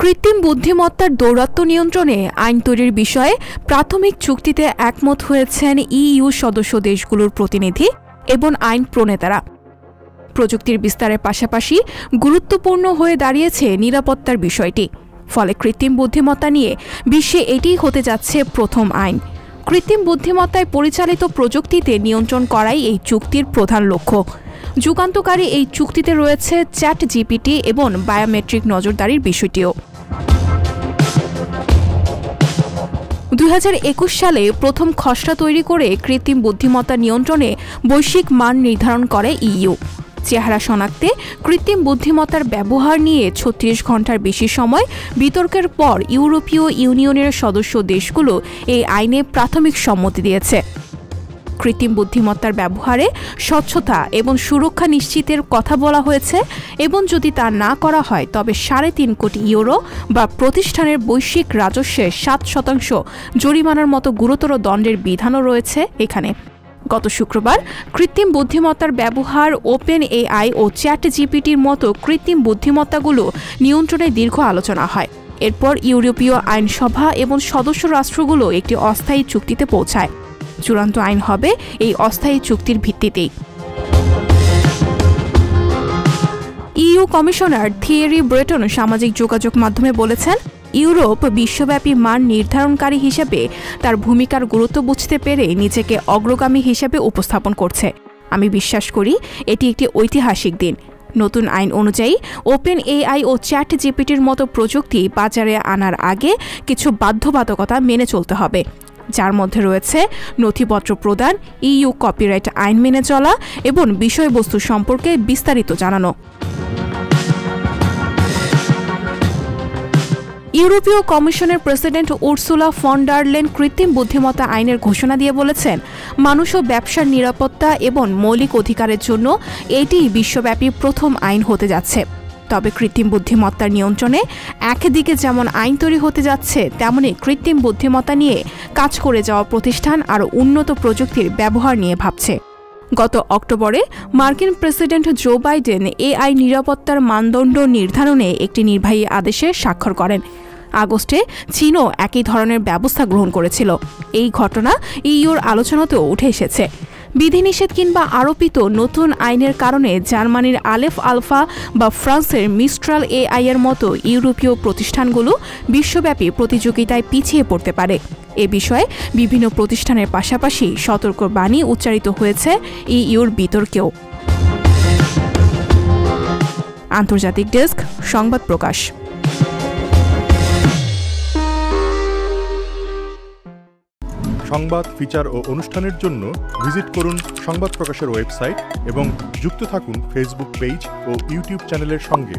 কৃত্রিম বুদ্ধিমত্তার দৌরাত্ম্য নিয়ন্ত্রণে আইন তৈরির বিষয়ে প্রাথমিক চুক্তিতে একমত হয়েছেন ইইউ সদস্য দেশগুলোর প্রতিনিধি এবং আইন প্রণেতারা। প্রযুক্তির বিস্তারের পাশাপাশি গুরুত্বপূর্ণ হয়ে দাঁড়িয়েছে নিরাপত্তার বিষয়টি। ফলে কৃত্রিম বুদ্ধিমত্তা নিয়ে বিশ্বে এটিই হতে যাচ্ছে প্রথম আইন। কৃত্রিম বুদ্ধিমত্তায় পরিচালিত প্রযুক্তিতে নিয়ন্ত্রণ করাই এই চুক্তির প্রধান লক্ষ্য। যুগান্তকারী এই চুক্তিতে রয়েছে চ্যাট জিপিটি এবং বায়োমেট্রিক নজরদারির বিষয়টিও। 2021 সালে প্রথম খসড়া তৈরি করে কৃত্রিম বুদ্ধিমত্তা নিয়ন্ত্রণে বৈশ্বিক মান নির্ধারণ করে ইইউ। চেহারা শনাক্তে কৃত্রিম বুদ্ধিমত্তার ব্যবহার নিয়ে 36 ঘণ্টার বেশি সময় বিতর্কের পর ইউরোপীয় ইউনিয়নের সদস্য দেশগুলো এই আইনে প্রাথমিক সম্মতি দিয়েছে। কৃত্রিম বুদ্ধিমত্তার ব্যবহারে স্বচ্ছতা এবং সুরক্ষা নিশ্চিতের কথা বলা হয়েছে এবং যদি তা না করা হয় তবে 3.5 কোটি ইউরো বা প্রতিষ্ঠানের বৈশ্বিক রাজস্বের 7% জরিমানার মতো গুরুতর দণ্ডের বিধানও রয়েছে এখানে। গত শুক্রবার কৃত্রিম বুদ্ধিমত্তার ব্যবহার ওপেন এআই ও চ্যাট জিপিটির মতো কৃত্রিম বুদ্ধিমত্তাগুলো নিয়ন্ত্রণে দীর্ঘ আলোচনা হয়। এরপর ইউরোপীয় আইনসভা এবং সদস্য রাষ্ট্রগুলো একটি অস্থায়ী চুক্তিতে পৌঁছায়। চূড়ান্ত আইন হবে এই অস্থায়ী চুক্তির ভিত্তিতেই। ইইউ কমিশনার থিয়েরি ব্রেটন সামাজিক যোগাযোগ মাধ্যমে বলেছেন, ইউরোপ বিশ্বব্যাপী মান নির্ধারণকারী হিসেবে তার ভূমিকার গুরুত্ব বুঝতে পেরে নিজেকে অগ্রগামী হিসেবে উপস্থাপন করছে। আমি বিশ্বাস করি এটি একটি ঐতিহাসিক দিন। নতুন আইন অনুযায়ী ওপেন এআই ও চ্যাট জিপিটির মতো প্রযুক্তি বাজারে আনার আগে কিছু বাধ্যবাধকতা মেনে চলতে হবে, যার মধ্যে রয়েছে নথিপত্র প্রদান, ইইউ কপিরাইট আইন মেনে চলা এবং বিষয়বস্তু সম্পর্কে বিস্তারিত জানানো। ইউরোপীয় কমিশনের president Ursula von der Leyen কৃত্রিম বুদ্ধিমত্তা আইনের ঘোষণা দিয়ে বলেছেন, মানুষ ও ব্যবসার নিরাপত্তা এবং মৌলিক অধিকারের জন্য এটিই বিশ্বব্যাপী প্রথম আইন হতে যাচ্ছে। তবে কৃত্রিম বুদ্ধিমত্তার নিয়ন্ত্রণে একদিকে যেমন আইন তৈরি হতে যাচ্ছে, তেমনি কৃত্রিম বুদ্ধিমত্তা নিয়ে কাজ করে যাওয়া প্রতিষ্ঠান আরও উন্নত প্রযুক্তির ব্যবহার নিয়ে ভাবছে। গত অক্টোবরে মার্কিন প্রেসিডেন্ট জো বাইডেন এআই নিরাপত্তার মানদণ্ড নির্ধারণে একটি নির্বাহী আদেশে স্বাক্ষর করেন। আগস্টে চীনও একই ধরনের ব্যবস্থা গ্রহণ করেছিল। এই ঘটনা ইইউর আলোচনাতেও উঠে এসেছে। বিধিনিষেধ কিংবা আরোপিত নতুন আইনের কারণে জার্মানির আলেফ আলফা বা ফ্রান্সের মিস্ট্রাল এআই এর মতো ইউরোপীয় প্রতিষ্ঠানগুলো বিশ্বব্যাপী প্রতিযোগিতায় পিছিয়ে পড়তে পারে। এ বিষয়ে বিভিন্ন প্রতিষ্ঠানের পাশাপাশি সতর্ক বাণী উচ্চারিত হয়েছে ইইউর বিতর্কেও। আন্তর্জাতিক ডেস্ক, সংবাদ প্রকাশ। সংবাদ, ফিচার ও অনুষ্ঠানের জন্য ভিজিট করুন সংবাদ প্রকাশের ওয়েবসাইট এবং যুক্ত থাকুন ফেসবুক পেজ ও ইউটিউব চ্যানেলের সঙ্গে।